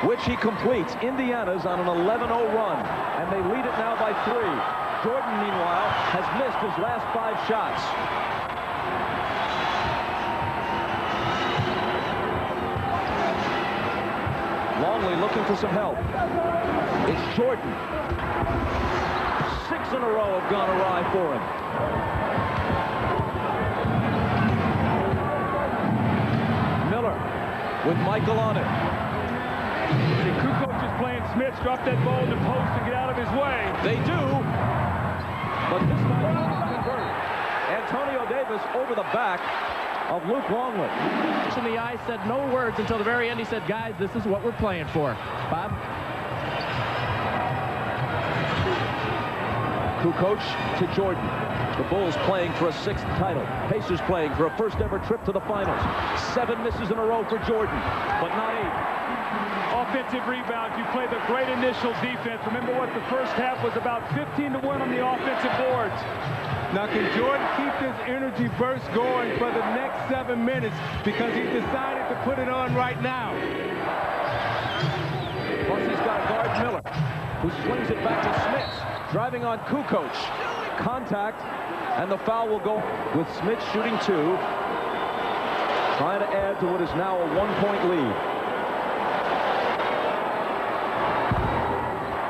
A: Which he completes. Indiana's on an 11-0 run, and they lead it now by 3. Jordan, meanwhile, has missed his last 5 shots. Longley looking for some help. It's Jordan. 6 in a row have gone awry for him. Miller with Michael on it.
C: See, Kukoc is playing Smith, drop that ball in the post and get out of his way.
A: They do, but this time they don't convert. Antonio Davis over the back of Luke Longley.
D: In the eye, said no words until the very end. He said, guys, this is what we're playing for. Bob?
A: Kukoc to Jordan. The Bulls playing for a 6th title. Pacers playing for a first-ever trip to the finals. 7 misses in a row for Jordan, but not 8.
C: Offensive rebounds. You play the great initial defense. Remember what the first half was about, 15 to 1 on the offensive boards.
B: Now, can Jordan keep this energy burst going for the next 7 minutes? Because he decided to put it on right now.
A: Plus, he's got guard Miller, who swings it back to Smith, driving on Kukoc. Contact, and the foul will go with Smith shooting 2, trying to add to what is now a 1-point lead.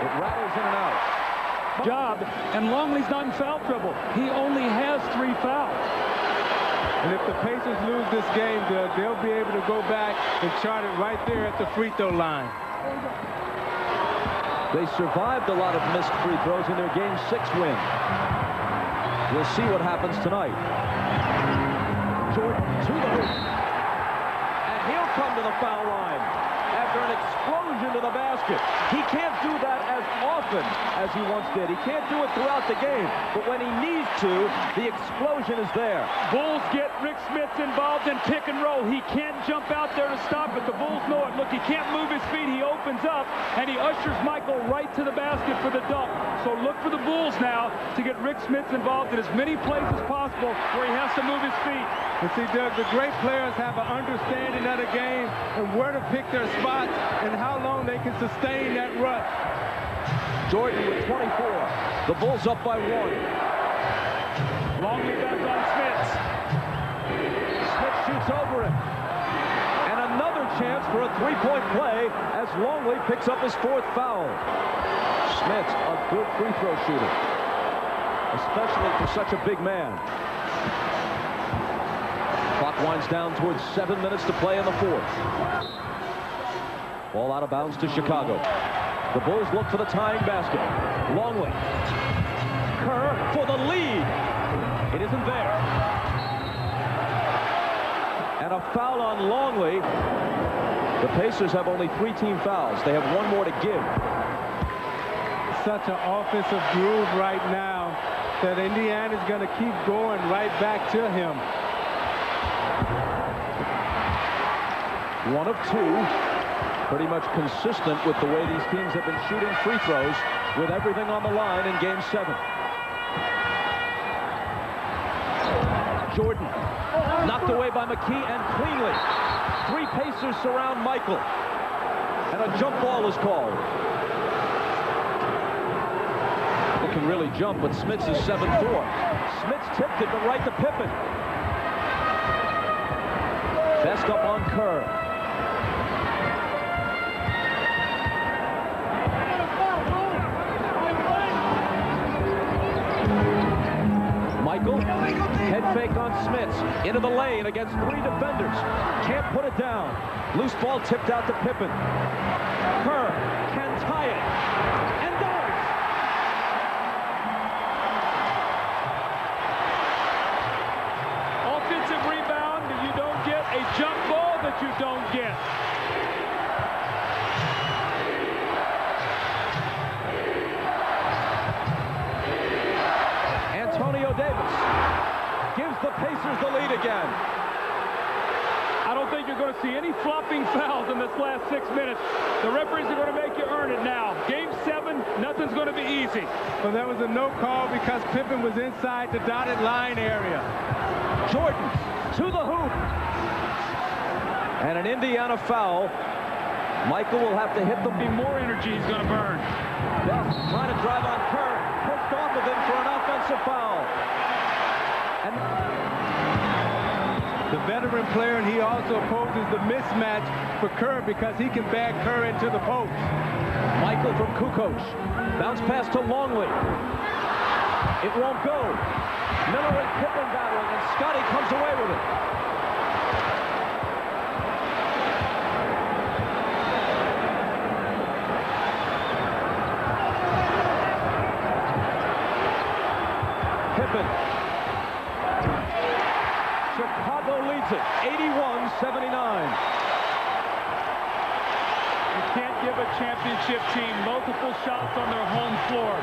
A: It rattles in and out.
C: Job, and Longley's not in foul trouble. He only has 3 fouls.
B: And if the Pacers lose this game, they'll be able to go back and chart it right there at the free throw line.
A: They survived a lot of missed free throws in their Game 6 win. We'll see what happens tonight. Jordan to the hoop. And he'll come to the foul line after an explosion to the basket. He can't do that as often as he once did. He can't do it throughout the game, but when he needs to, the explosion is there.
C: Bulls get Rick Smith involved in pick and roll. He can't jump out there to stop it. The Bulls know it. Look, he can't move his feet. He opens up, and he ushers Michael right to the basket for the dunk. So look for the Bulls now to get Rick Smith involved in as many plays as possible where he has to move his feet.
B: And see, Doug, the great players have an understanding of the game and where to pick their spots and how long they can sustain that run.
A: Jordan with 24. The Bulls up by 1.
C: Longley back on Smith.
A: Smith shoots over him. And another chance for a 3-point play as Longley picks up his 4th foul. Smith's a good free throw shooter, especially for such a big man. Clock winds down towards 7 minutes to play in the 4th. Ball out of bounds to Chicago. The Bulls look for the tying basket. Longley. Kerr for the lead. It isn't there. And a foul on Longley. The Pacers have only 3 team fouls. They have 1 more to give.
B: Such an offensive groove right now that Indiana's going to keep going right back to him.
A: 1 of 2. Pretty much consistent with the way these teams have been shooting free throws with everything on the line in Game 7. Jordan knocked away by McKee and cleanly. 3 Pacers surround Michael. And a jump ball is called. He can really jump, but Smith's is 7-4. Smith's tipped it, but right to Pippen. Best up on Kerr. Michael, head fake on Smith, into the lane against 3 defenders. Can't put it down. Loose ball tipped out to Pippen. Kerr can tie it, and does.
C: Offensive rebound that you don't get, a jump ball that you don't get.
A: Antonio Davis gives the Pacers the lead again.
C: I don't think you're going to see any flopping fouls in this last 6 minutes. The referees are going to make you earn it now. Game 7, nothing's going to be easy.
B: Well, that was a no call because Pippen was inside the dotted line area.
A: Jordan to the hoop. And an Indiana foul. Michael will have to hit them.
C: Be more energy he's going to burn.
A: Best trying to drive on Kerr. Pushed off of him for an offensive foul. And
B: the veteran player, and he also poses the mismatch for Kerr because he can bag Kerr into the post.
A: Michael from Kukoc. Bounce pass to Longley. It won't go. Miller and Pippen battling, and Scotty comes away with it. 82-79.
C: You can't give a championship team multiple shots on their home floor.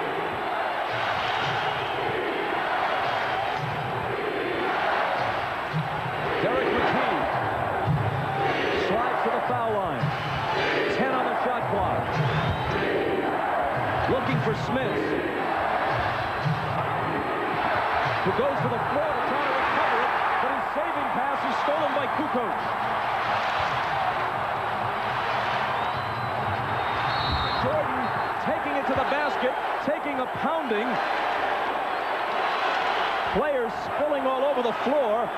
A: Derek McKee slides to the foul line. 10 on the shot clock. Looking for Smith, who goes to the floor to try to recover it, but his saving pass is stolen by Kukoc. Jordan taking it to the basket, taking a pounding. Players spilling all over the floor.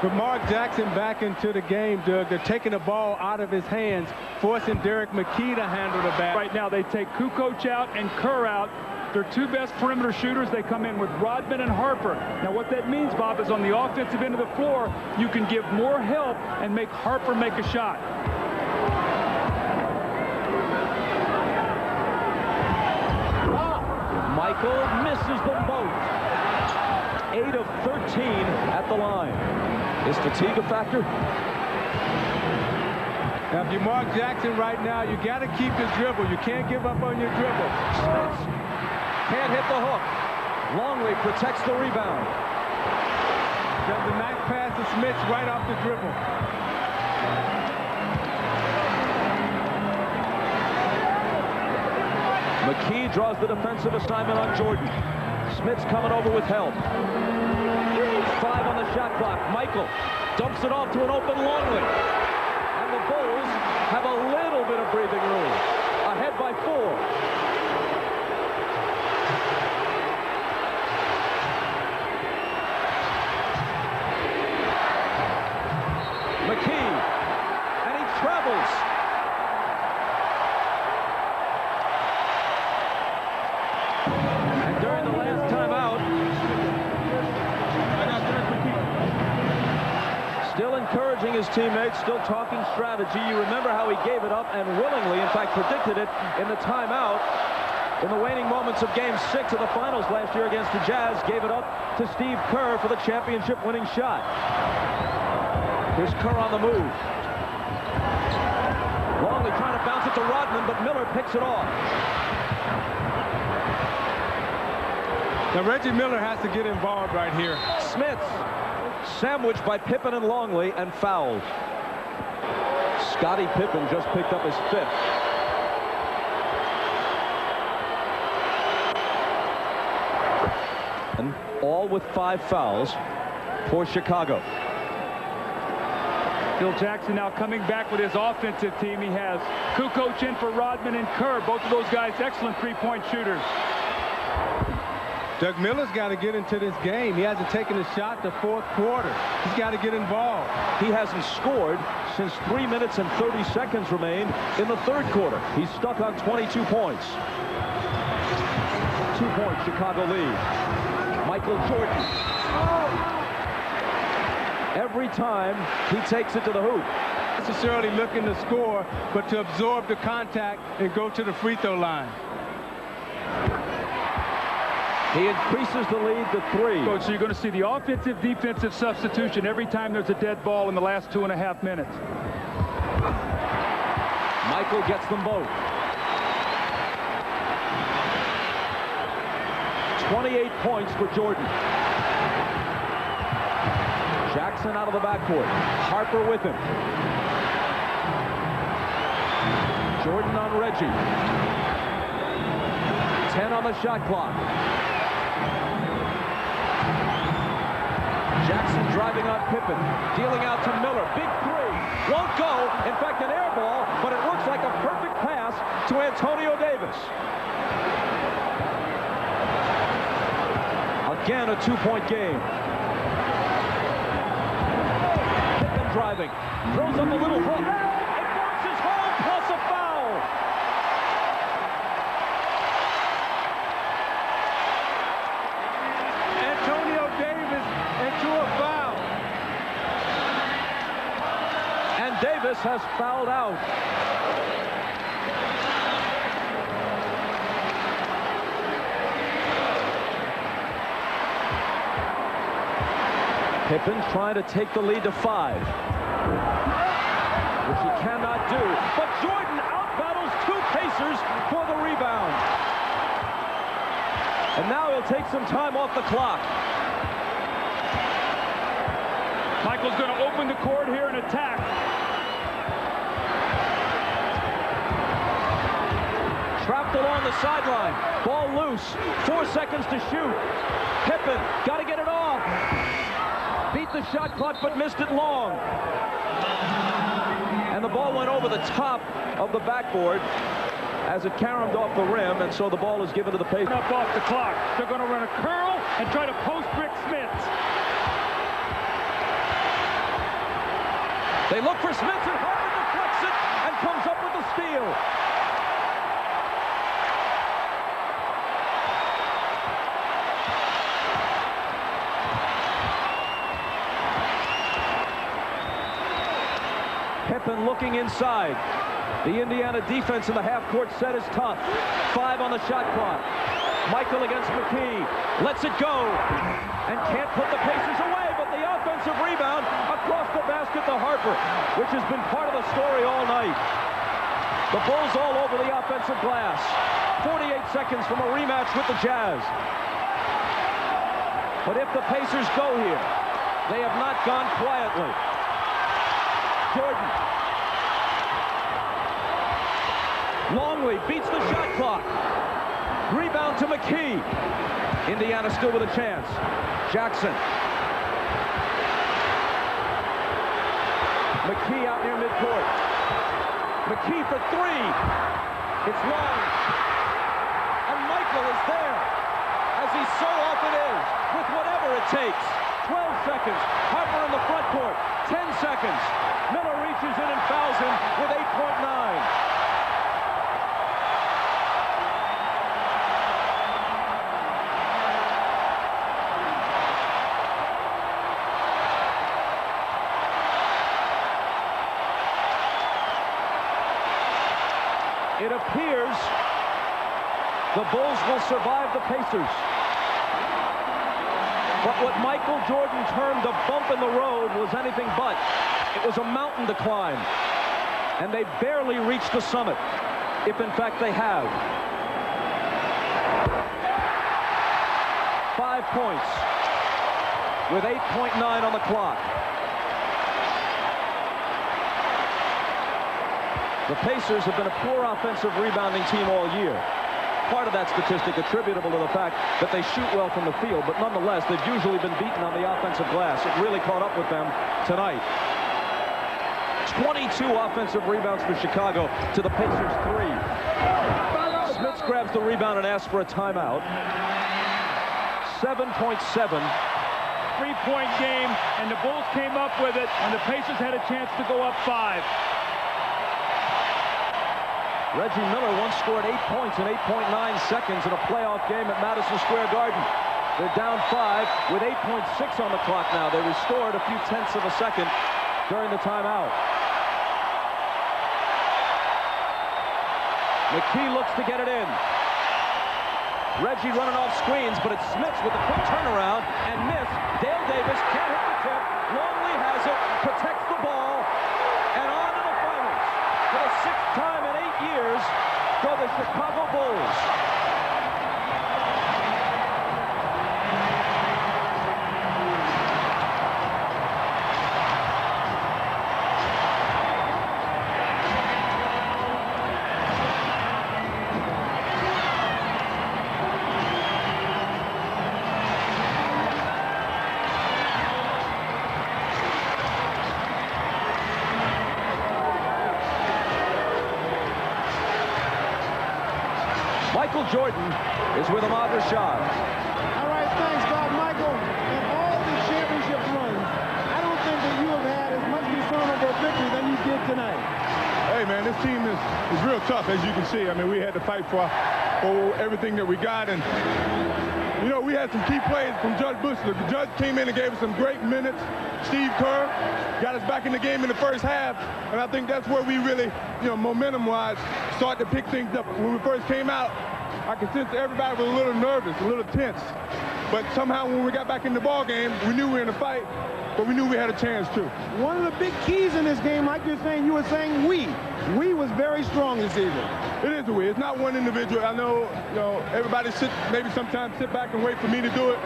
B: With Mark Jackson back into the game, Doug, they're taking the ball out of his hands, forcing Derek McKee to handle the ball.
C: Right now, they take Kukoc out and Kerr out. Their two best perimeter shooters, they come in with Rodman and Harper. Now, what that means, Bob, is on the offensive end of the floor, you can give more help and make Harper make a shot.
A: Michael misses them both. 8 of 13 at the line. Is fatigue a factor?
B: Now, if you're Mark Jackson right now, you got to keep your dribble. You can't give up on your dribble.
A: Smith can't hit the hook. Longley protects the rebound.
B: Does a nice pass to Smith right off the dribble.
A: McKee draws the defensive assignment on Jordan. Smith's coming over with help. 5 on the shot clock. Michael dumps it off to an open Longley. And the Bulls have a little bit of breathing room. Ahead by 4. McKee, and he travels. And during the last timeout, still encouraging his teammates, still talking strategy. You remember how he gave it up and willingly, in fact, predicted it in the timeout. In the waning moments of Game 6 of the finals last year against the Jazz, gave it up to Steve Kerr for the championship-winning shot. Here's Kerr on the move. Longley trying to bounce it to Rodman, but Miller picks it off.
B: Now, Reggie Miller has to get involved right here.
A: Smith sandwiched by Pippen and Longley and fouled. Scottie Pippen just picked up his 5th. And all with 5 fouls for Chicago.
C: Phil Jackson now coming back with his offensive team. He has Kukoc in for Rodman and Kerr. Both of those guys excellent three-point shooters.
B: Doug Miller's got to get into this game. He hasn't taken a shot the 4th quarter. He's got to get involved.
A: He hasn't scored since 3 minutes and 30 seconds remained in the 3rd quarter. He's stuck on 22 points. 2-point Chicago lead. Michael Jordan. Every time he takes it to the hoop.
B: Not necessarily looking to score, but to absorb the contact and go to the free throw line.
A: He increases the lead to 3.
C: Coach, so you're going to see the offensive-defensive substitution every time there's a dead ball in the last 2.5 minutes.
A: Michael gets them both. 28 points for Jordan. Jackson out of the backcourt. Harper with him. Jordan on Reggie. 10 on the shot clock. Jackson driving on Pippen. Dealing out to Miller. Big 3. Won't go. In fact, an air ball, but it looks like a perfect pass to Antonio Davis. Again, a 2-point game. Pippen driving. Throws up a little hook. It bounces home, plus a foul.
B: Antonio Davis into a foul.
A: And Davis has fouled out. Pippen trying to take the lead to 5. get some time off the clock.
C: Michael's going to open the court here and attack.
A: Trapped along the sideline. Ball loose. 4 seconds to shoot. Pippen, got to get it off. Beat the shot clock, but missed it long. And the ball went over the top of the backboard as it caromed off the rim, and so the ball is given to the Pacers.
C: Up off the clock. They're going to run a curl and try to post Rick Smith.
A: They look for Smith, and Harper deflects it and comes up with the steal. Pippen looking inside. The Indiana defense in the half-court set is tough. 5 on the shot clock. Michael against McKee. Lets it go. And can't put the Pacers away, but the offensive rebound across the basket to Harper, which has been part of the story all night. The Bulls all over the offensive glass. 48 seconds from a rematch with the Jazz. But if the Pacers go here, they have not gone quietly. Jordan. Longley beats the shot clock. Rebound to McKee. Indiana still with a chance. Jackson. McKee out near midcourt. McKee for 3. It's long. And Michael is there, as he so often is, with whatever it takes. 12 seconds. Harper in the front court. 10 seconds. Miller reaches in and fouls him with 8.9. It appears the Bulls will survive the Pacers. But what Michael Jordan termed a bump in the road was anything but. It was a mountain to climb. And they barely reached the summit, if in fact they have. 5 points with 8.9 on the clock. The Pacers have been a poor offensive rebounding team all year. Part of that statistic attributable to the fact that they shoot well from the field, but nonetheless, they've usually been beaten on the offensive glass. It really caught up with them tonight. 22 offensive rebounds for Chicago to the Pacers 3. Smith grabs the rebound and asks for a timeout. 7.7.
C: Three-point game, and the Bulls came up with it, and the Pacers had a chance to go up 5.
A: Reggie Miller once scored 8 points in 8.9 seconds in a playoff game at Madison Square Garden. They're down 5 with 8.6 on the clock now. They restored a few tenths of a second during the timeout. McKee looks to get it in. Reggie running off screens, but it's Smith with a quick turnaround and miss. Dale Davis can't hit the tip. Longley has it, protects the ball, and on to the finals. For the 6th time in 8 years go the Chicago Bulls. Michael Jordan is with Ahmad Rashad.
F: All right, thanks, Bob. Michael, in all the championship runs, I don't think that you have had as much concern over a victory than you did tonight.
B: Hey, man, this team is real tough, as you can see. I mean, we had to fight for everything that we got, and you know, we had some key plays from Judge Bush. The Judge came in and gave us some great minutes. Steve Kerr got us back in the game in the first half, and I think that's where we really, you know, momentum-wise, started to pick things up. When we first came out, I could sense everybody was a little nervous, a little tense. But somehow when we got back in the ball game, we knew we were in a fight, but we knew we had a chance too.
F: One of the big keys in this game, like you're saying, you were saying we was very strong this evening.
B: It is a we. It's not one individual. I know, everybody maybe sometimes sit back and wait for me to do it.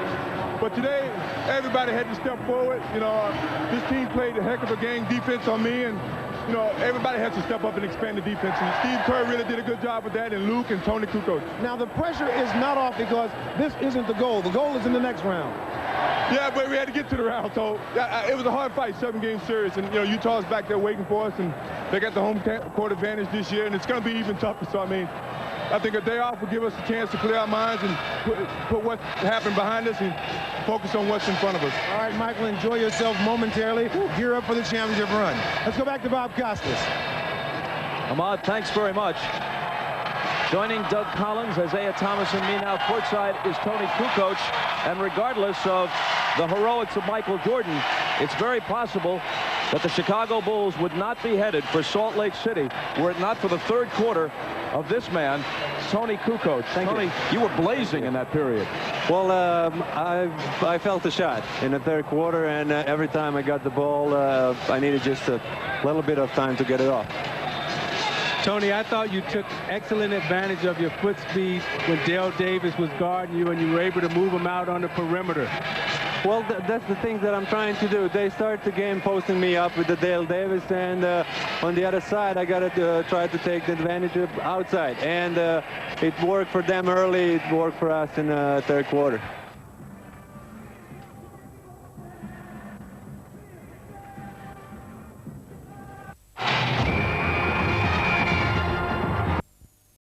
B: But today, everybody had to step forward. This team played a heck of a game defense on me, and everybody has to step up and expand the defense. And Steve Kerr really did a good job with that, and Luke and Tony Kukoc.
F: Now, the pressure is not off because this isn't the goal. The goal is in the next round.
B: Yeah, but we had to get to the round, so it was a hard fight, 7-game series, and Utah's back there waiting for us, and they got the home court advantage this year, and it's going to be even tougher. So I think a day off will give us a chance to clear our minds and put what happened behind us and focus on what's in front of us.
F: All right, Michael, enjoy yourself momentarily. Gear up for the championship run. Let's go back to Bob Costas.
A: Ahmad, thanks very much. Joining Doug Collins, Isaiah Thomas, and me now courtside is Tony Kukoc. And regardless of the heroics of Michael Jordan, it's very possible that the Chicago Bulls would not be headed for Salt Lake City were it not for the third quarter of this man, Tony Kukoc. Tony, you were blazing in that period.
G: Well, I felt the shot in the third quarter, and every time I got the ball, I needed just a little bit of time to get it off.
H: Tony, I thought you took excellent advantage of your foot speed when Dale Davis was guarding you, and you were able to move him out on the perimeter.
G: Well, that's the thing that I'm trying to do. They start the game posting me up with the Dale Davis, and on the other side, I got to try to take the advantage of outside. And it worked for them early. It worked for us in the third quarter.